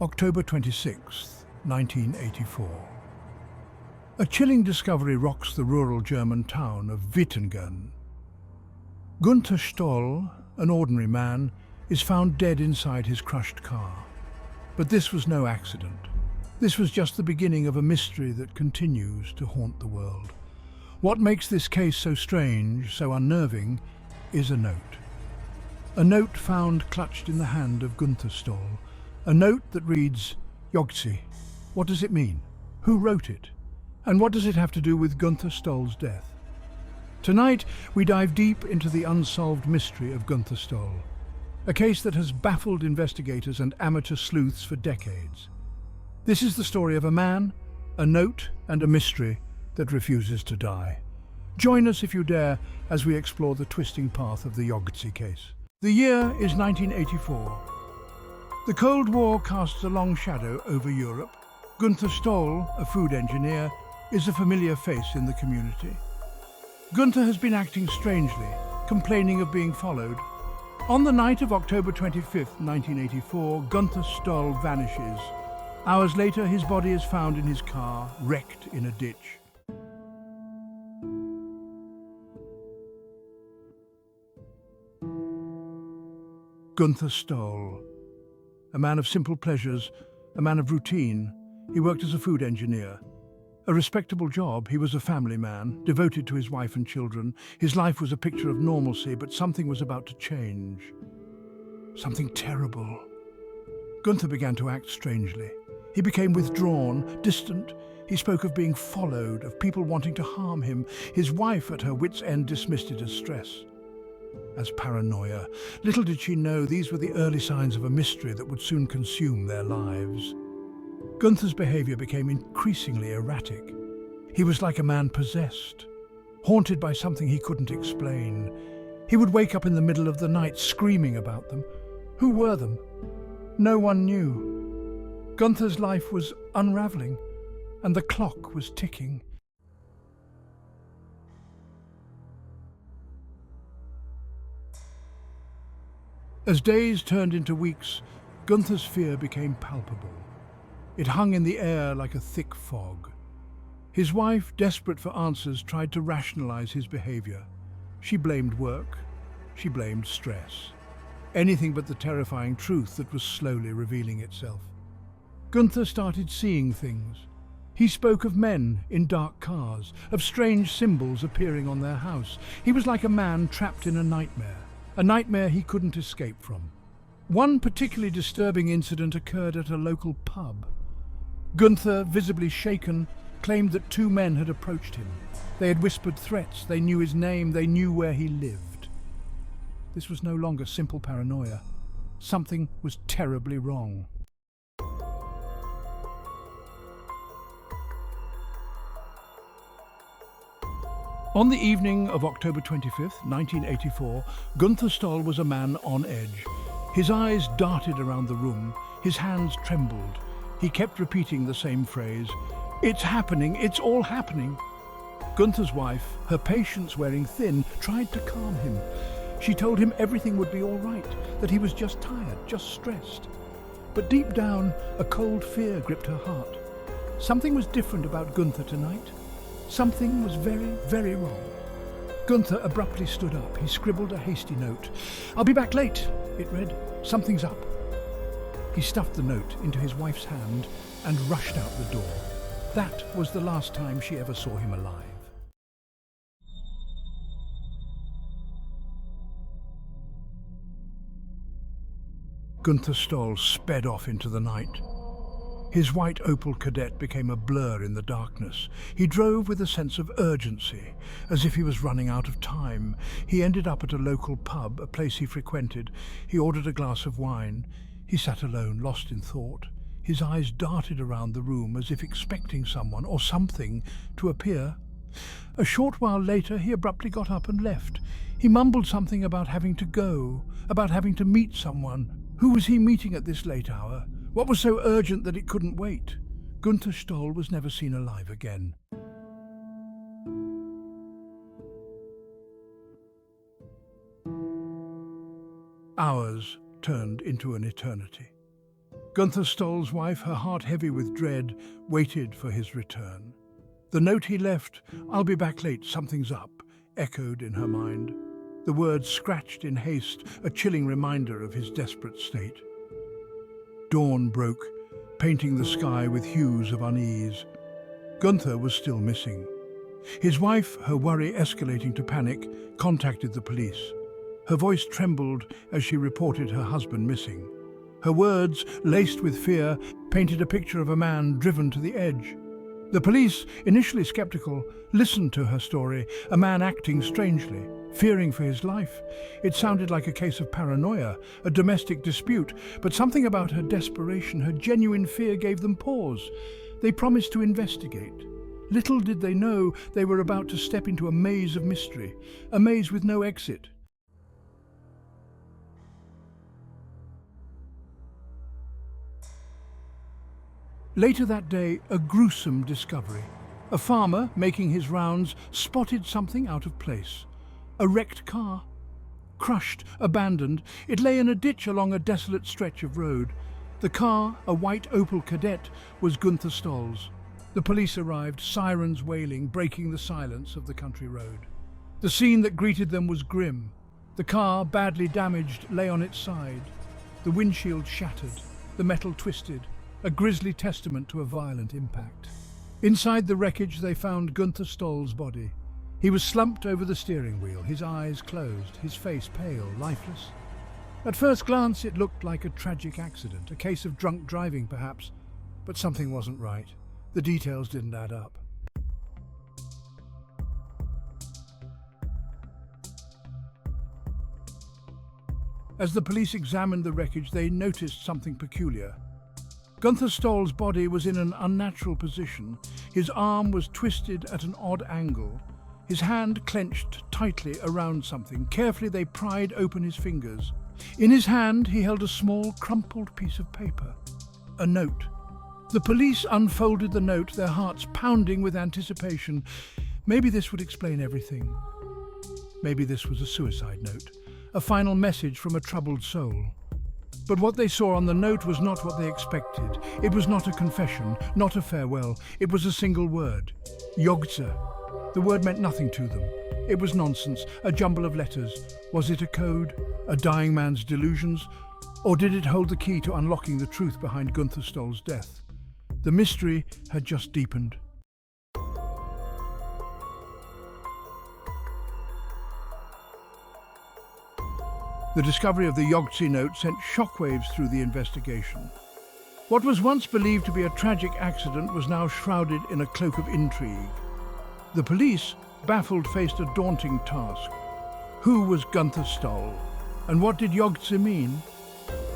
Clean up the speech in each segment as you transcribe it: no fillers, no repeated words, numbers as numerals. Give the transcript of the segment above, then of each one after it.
October 26, 1984. A chilling discovery rocks the rural German town of Wittingen. Günther Stoll, an ordinary man, is found dead inside his crushed car. But this was no accident. This was just the beginning of a mystery that continues to haunt the world. What makes this case so strange, so unnerving, is a note. A note found clutched in the hand of Günther Stoll. A note that reads, YOGTZE. What does it mean? Who wrote it? And what does it have to do with Günther Stoll's death? Tonight, we dive deep into the unsolved mystery of Günther Stoll, a case that has baffled investigators and amateur sleuths for decades. This is the story of a man, a note, and a mystery that refuses to die. Join us if you dare as we explore the twisting path of the YOGTZE case. The year is 1984. The Cold War casts a long shadow over Europe. Günther Stoll, a food engineer, is a familiar face in the community. Günther has been acting strangely, complaining of being followed. On the night of October 25th, 1984, Günther Stoll vanishes. Hours later, his body is found in his car, wrecked in a ditch. Günther Stoll, a man of simple pleasures, a man of routine. He worked as a food engineer. A respectable job, he was a family man, devoted to his wife and children. His life was a picture of normalcy, but something was about to change. Something terrible. Günther began to act strangely. He became withdrawn, distant. He spoke of being followed, of people wanting to harm him. His wife, at her wits' end, dismissed it as stress, as paranoia. Little did she know these were the early signs of a mystery that would soon consume their lives. Günther's behavior became increasingly erratic. He was like a man possessed, haunted by something he couldn't explain. He would wake up in the middle of the night screaming about them. Who were them? No one knew. Günther's life was unraveling, and the clock was ticking. As days turned into weeks, Günther's fear became palpable. It hung in the air like a thick fog. His wife, desperate for answers, tried to rationalize his behavior. She blamed work. She blamed stress. Anything but the terrifying truth that was slowly revealing itself. Günther started seeing things. He spoke of men in dark cars, of strange symbols appearing on their house. He was like a man trapped in a nightmare he couldn't escape from. One particularly disturbing incident occurred at a local pub. Günther, visibly shaken, claimed that two men had approached him. They had whispered threats, they knew his name, they knew where he lived. This was no longer simple paranoia. Something was terribly wrong. On the evening of October 25th, 1984, Günther Stoll was a man on edge. His eyes darted around the room, his hands trembled. He kept repeating the same phrase, "It's happening, it's all happening." Günther's wife, her patience wearing thin, tried to calm him. She told him everything would be all right, that he was just tired, just stressed. But deep down, a cold fear gripped her heart. Something was different about Günther tonight. Something was very, very wrong. Günther abruptly stood up. He scribbled a hasty note. "I'll be back late," it read. "Something's up." He stuffed the note into his wife's hand and rushed out the door. That was the last time she ever saw him alive. Günther Stoll sped off into the night. His white Opel Kadett became a blur in the darkness. He drove with a sense of urgency, as if he was running out of time. He ended up at a local pub, a place he frequented. He ordered a glass of wine. He sat alone, lost in thought. His eyes darted around the room as if expecting someone or something to appear. A short while later, he abruptly got up and left. He mumbled something about having to go, about having to meet someone. Who was he meeting at this late hour? What was so urgent that it couldn't wait? Günther Stoll was never seen alive again. Hours turned into an eternity. Günther Stoll's wife, her heart heavy with dread, waited for his return. The note he left, "I'll be back late, something's up," echoed in her mind. The words scratched in haste, a chilling reminder of his desperate state. Dawn broke, painting the sky with hues of unease. Günther was still missing. His wife, her worry escalating to panic, contacted the police. Her voice trembled as she reported her husband missing. Her words, laced with fear, painted a picture of a man driven to the edge. The police, initially skeptical, listened to her story, a man acting strangely, fearing for his life. It sounded like a case of paranoia, a domestic dispute, but something about her desperation, her genuine fear gave them pause. They promised to investigate. Little did they know they were about to step into a maze of mystery, a maze with no exit. Later that day, a gruesome discovery. A farmer, making his rounds, spotted something out of place. A wrecked car. Crushed, abandoned, it lay in a ditch along a desolate stretch of road. The car, a white Opel Kadett, was Günther Stoll's. The police arrived, sirens wailing, breaking the silence of the country road. The scene that greeted them was grim. The car, badly damaged, lay on its side. The windshield shattered, the metal twisted, a grisly testament to a violent impact. Inside the wreckage they found Günther Stoll's body. He was slumped over the steering wheel, his eyes closed, his face pale, lifeless. At first glance it looked like a tragic accident, a case of drunk driving perhaps, but something wasn't right. The details didn't add up. As the police examined the wreckage, they noticed something peculiar. Günther Stoll's body was in an unnatural position. His arm was twisted at an odd angle. His hand clenched tightly around something. Carefully they pried open his fingers. In his hand he held a small, crumpled piece of paper. A note. The police unfolded the note, their hearts pounding with anticipation. Maybe this would explain everything. Maybe this was a suicide note, a final message from a troubled soul. But what they saw on the note was not what they expected. It was not a confession, not a farewell. It was a single word. YOGTZE. The word meant nothing to them. It was nonsense, a jumble of letters. Was it a code, a dying man's delusions? Or did it hold the key to unlocking the truth behind Günther Stoll's death? The mystery had just deepened. The discovery of the YOGTZE note sent shockwaves through the investigation. What was once believed to be a tragic accident was now shrouded in a cloak of intrigue. The police, baffled, faced a daunting task. Who was Günther Stoll? And what did YOGTZE mean?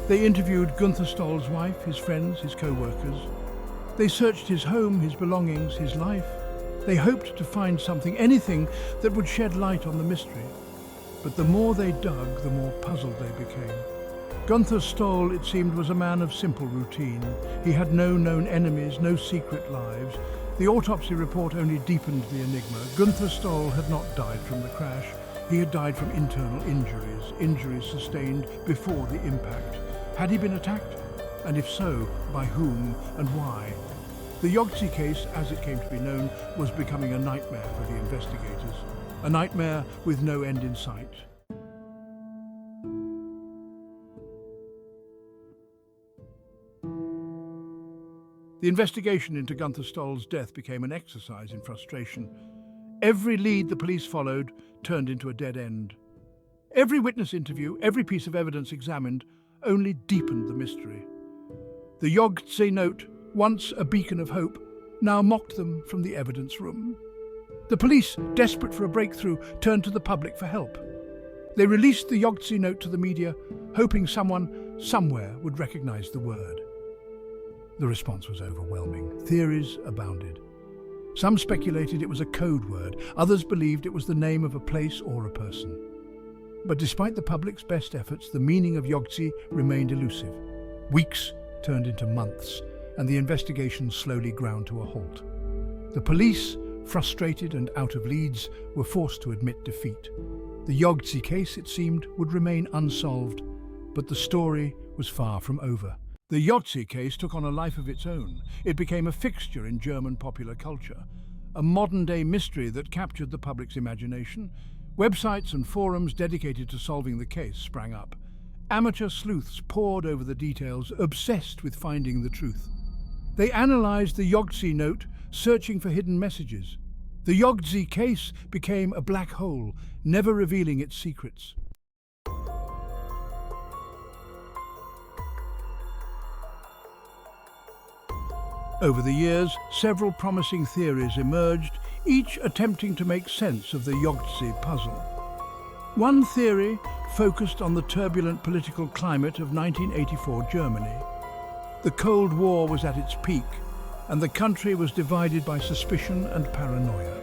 They interviewed Günther Stoll's wife, his friends, his co-workers. They searched his home, his belongings, his life. They hoped to find something, anything that would shed light on the mystery. But the more they dug, the more puzzled they became. Günther Stoll, it seemed, was a man of simple routine. He had no known enemies, no secret lives. The autopsy report only deepened the enigma. Günther Stoll had not died from the crash. He had died from internal injuries, injuries sustained before the impact. Had he been attacked? And if so, by whom and why? The YOGTZE case, as it came to be known, was becoming a nightmare for the investigators. A nightmare with no end in sight. The investigation into Günther Stoll's death became an exercise in frustration. Every lead the police followed turned into a dead end. Every witness interview, every piece of evidence examined, only deepened the mystery. The YOGTZE note, once a beacon of hope, now mocked them from the evidence room. The police, desperate for a breakthrough, turned to the public for help. They released the YOGTZE note to the media, hoping someone, somewhere, would recognize the word. The response was overwhelming. Theories abounded. Some speculated it was a code word, others believed it was the name of a place or a person. But despite the public's best efforts, the meaning of YOGTZE remained elusive. Weeks turned into months, and the investigation slowly ground to a halt. The police, frustrated and out of leads, were forced to admit defeat. The YOGTZE case, it seemed, would remain unsolved, but the story was far from over. The YOGTZE case took on a life of its own. It became a fixture in German popular culture, a modern-day mystery that captured the public's imagination. Websites and forums dedicated to solving the case sprang up. Amateur sleuths pored over the details, obsessed with finding the truth. They analyzed the YOGTZE note, searching for hidden messages. The YOGTZE case became a black hole, never revealing its secrets. Over the years, several promising theories emerged, each attempting to make sense of the YOGTZE puzzle. One theory focused on the turbulent political climate of 1984 Germany. The Cold War was at its peak, and the country was divided by suspicion and paranoia.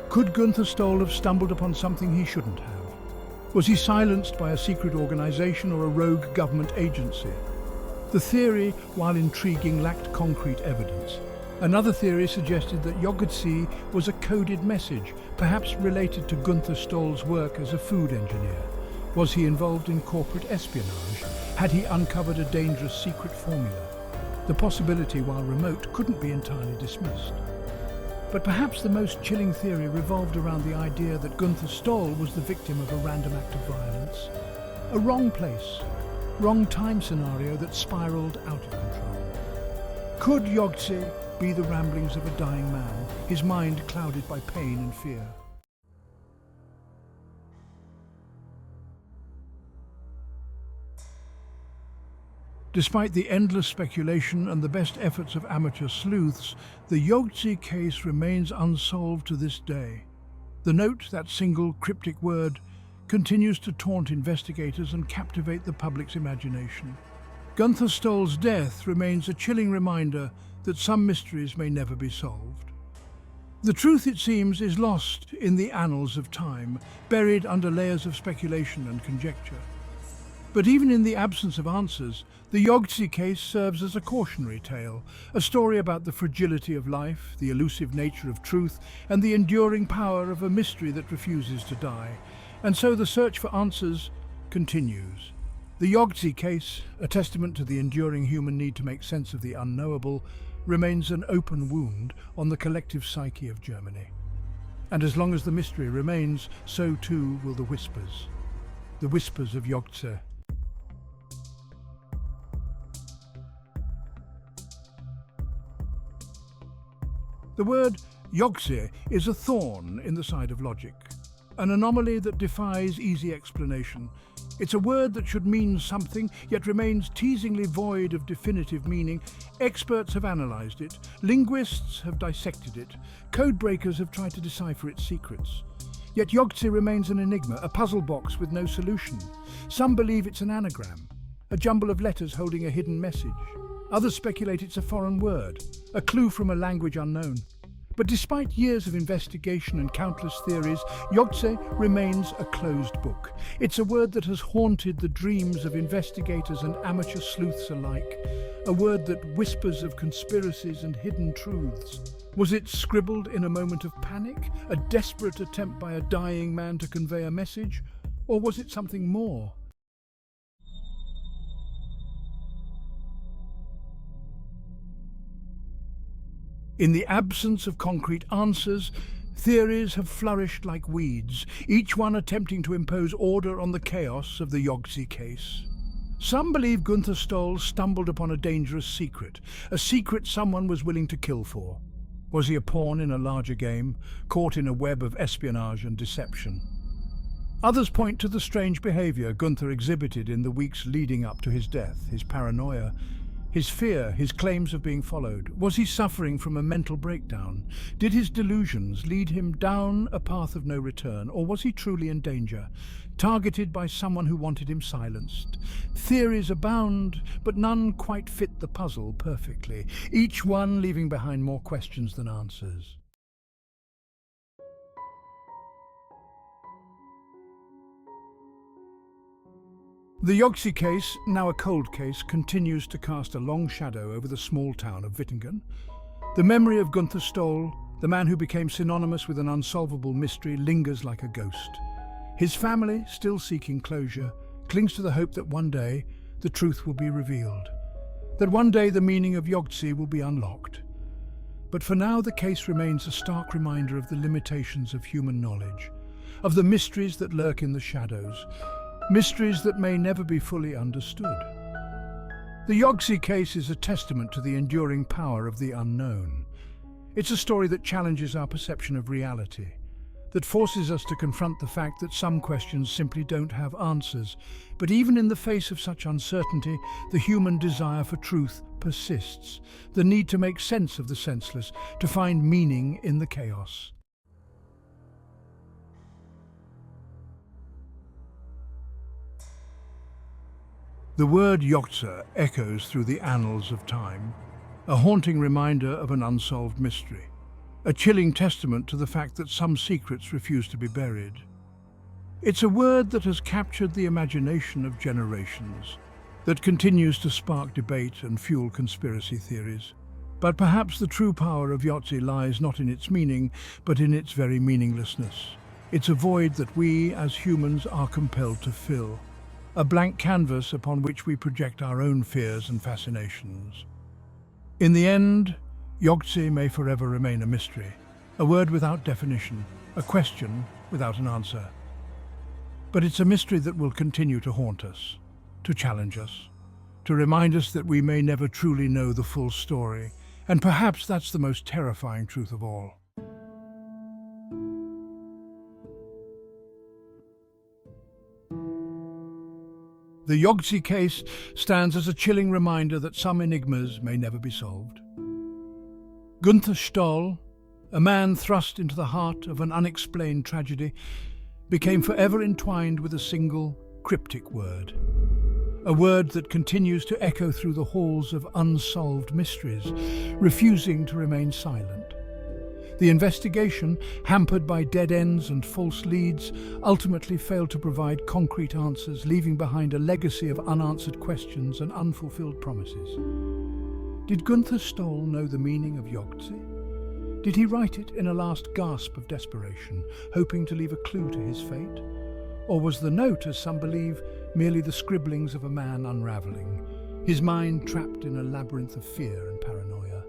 Could Günther Stoll have stumbled upon something he shouldn't have? Was he silenced by a secret organization or a rogue government agency? The theory, while intriguing, lacked concrete evidence. Another theory suggested that YOGTZE was a coded message, perhaps related to Günther Stoll's work as a food engineer. Was he involved in corporate espionage? Had he uncovered a dangerous secret formula? The possibility, while remote, couldn't be entirely dismissed. But perhaps the most chilling theory revolved around the idea that Günther Stoll was the victim of a random act of violence. A wrong place, wrong time scenario that spiraled out of control. Could YOGTZE be the ramblings of a dying man, his mind clouded by pain and fear? Despite the endless speculation and the best efforts of amateur sleuths, the YOGTZE case remains unsolved to this day. The note, that single cryptic word, continues to taunt investigators and captivate the public's imagination. Günther Stoll's death remains a chilling reminder that some mysteries may never be solved. The truth, it seems, is lost in the annals of time, buried under layers of speculation and conjecture. But even in the absence of answers, the YOGTZE case serves as a cautionary tale, a story about the fragility of life, the elusive nature of truth, and the enduring power of a mystery that refuses to die. And so the search for answers continues. The YOGTZE case, a testament to the enduring human need to make sense of the unknowable, remains an open wound on the collective psyche of Germany. And as long as the mystery remains, so too will the whispers of YOGTZE. The word YOGTZE is a thorn in the side of logic, an anomaly that defies easy explanation. It's a word that should mean something, yet remains teasingly void of definitive meaning. Experts have analysed it, linguists have dissected it, codebreakers have tried to decipher its secrets. Yet YOGTZE remains an enigma, a puzzle box with no solution. Some believe it's an anagram, a jumble of letters holding a hidden message. Others speculate it's a foreign word, a clue from a language unknown. But despite years of investigation and countless theories, YOGTZE remains a closed book. It's a word that has haunted the dreams of investigators and amateur sleuths alike, a word that whispers of conspiracies and hidden truths. Was it scribbled in a moment of panic, a desperate attempt by a dying man to convey a message? Or was it something more? In the absence of concrete answers, theories have flourished like weeds, each one attempting to impose order on the chaos of the YOGTZE case. Some believe Günther Stoll stumbled upon a dangerous secret, a secret someone was willing to kill for. Was he a pawn in a larger game, caught in a web of espionage and deception? Others point to the strange behavior Günther exhibited in the weeks leading up to his death, his paranoia, his fear, his claims of being followed. Was he suffering from a mental breakdown? Did his delusions lead him down a path of no return, or was he truly in danger, targeted by someone who wanted him silenced? Theories abound, but none quite fit the puzzle perfectly, each one leaving behind more questions than answers. The YOGTZE case, now a cold case, continues to cast a long shadow over the small town of Wittingen. The memory of Günther Stoll, the man who became synonymous with an unsolvable mystery, lingers like a ghost. His family, still seeking closure, clings to the hope that one day the truth will be revealed. that one day the meaning of YOGTZE will be unlocked. But for now, the case remains a stark reminder of the limitations of human knowledge, of the mysteries that lurk in the shadows, mysteries that may never be fully understood. The YOGTZE case is a testament to the enduring power of the unknown. It's a story that challenges our perception of reality, that forces us to confront the fact that some questions simply don't have answers. But even in the face of such uncertainty, the human desire for truth persists, the need to make sense of the senseless, to find meaning in the chaos. The word YOGTZE echoes through the annals of time, a haunting reminder of an unsolved mystery, a chilling testament to the fact that some secrets refuse to be buried. It's a word that has captured the imagination of generations, that continues to spark debate and fuel conspiracy theories. But perhaps the true power of YOGTZE lies not in its meaning, but in its very meaninglessness. It's a void that we, as humans, are compelled to fill, a blank canvas upon which we project our own fears and fascinations. In the end, YOGTZE may forever remain a mystery, a word without definition, a question without an answer. But it's a mystery that will continue to haunt us, to challenge us, to remind us that we may never truly know the full story, and perhaps that's the most terrifying truth of all. The YOGTZE case stands as a chilling reminder that some enigmas may never be solved. Günther Stoll, a man thrust into the heart of an unexplained tragedy, became forever entwined with a single, cryptic word. A word that continues to echo through the halls of unsolved mysteries, refusing to remain silent. The investigation, hampered by dead ends and false leads, ultimately failed to provide concrete answers, leaving behind a legacy of unanswered questions and unfulfilled promises. Did Günther Stoll know the meaning of YOGTZE? Did he write it in a last gasp of desperation, hoping to leave a clue to his fate? Or was the note, as some believe, merely the scribblings of a man unraveling, his mind trapped in a labyrinth of fear and paranoia?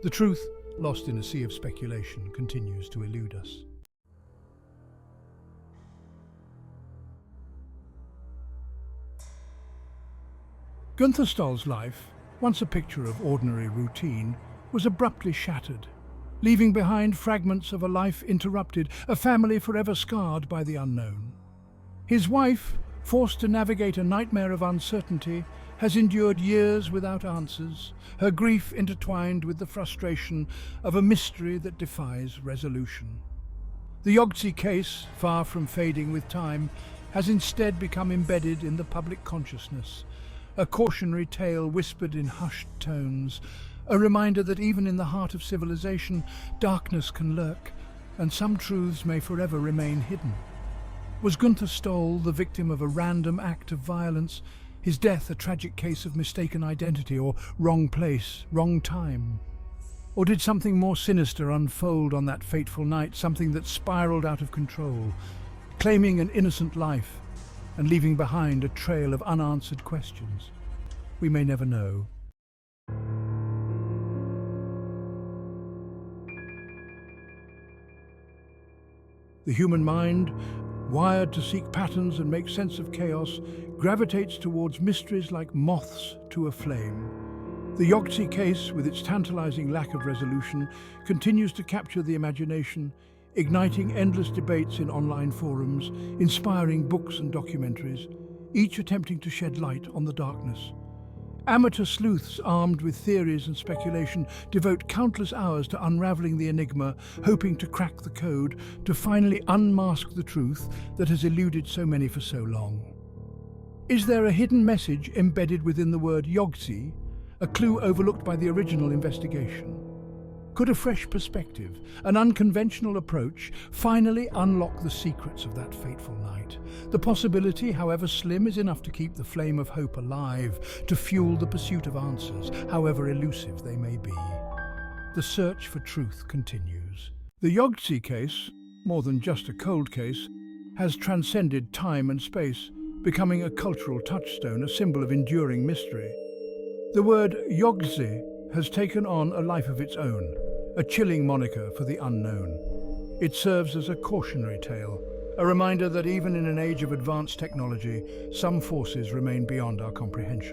The truth, lost in a sea of speculation, continues to elude us. Günther Stoll's life, once a picture of ordinary routine, was abruptly shattered, leaving behind fragments of a life interrupted, a family forever scarred by the unknown. His wife, forced to navigate a nightmare of uncertainty, has endured years without answers, her grief intertwined with the frustration of a mystery that defies resolution. The YOGTZE case, far from fading with time, has instead become embedded in the public consciousness, a cautionary tale whispered in hushed tones, a reminder that even in the heart of civilization, darkness can lurk, and some truths may forever remain hidden. Was Günther Stoll the victim of a random act of violence, his death a tragic case of mistaken identity or wrong place, wrong time? Or did something more sinister unfold on that fateful night, something that spiraled out of control, claiming an innocent life and leaving behind a trail of unanswered questions? We may never know. The human mind, wired to seek patterns and make sense of chaos, gravitates towards mysteries like moths to a flame. The YOGTZE case, with its tantalizing lack of resolution, continues to capture the imagination, igniting endless debates in online forums, inspiring books and documentaries, each attempting to shed light on the darkness. Amateur sleuths armed with theories and speculation devote countless hours to unraveling the enigma, hoping to crack the code, to finally unmask the truth that has eluded so many for so long. Is there a hidden message embedded within the word YOGTZE, a clue overlooked by the original investigation? Could a fresh perspective, an unconventional approach, finally unlock the secrets of that fateful night? The possibility, however slim, is enough to keep the flame of hope alive, to fuel the pursuit of answers, however elusive they may be. The search for truth continues. The YOGTZE case, more than just a cold case, has transcended time and space, becoming a cultural touchstone, a symbol of enduring mystery. The word YOGTZE has taken on a life of its own, a chilling moniker for the unknown. It serves as a cautionary tale, a reminder that even in an age of advanced technology, some forces remain beyond our comprehension.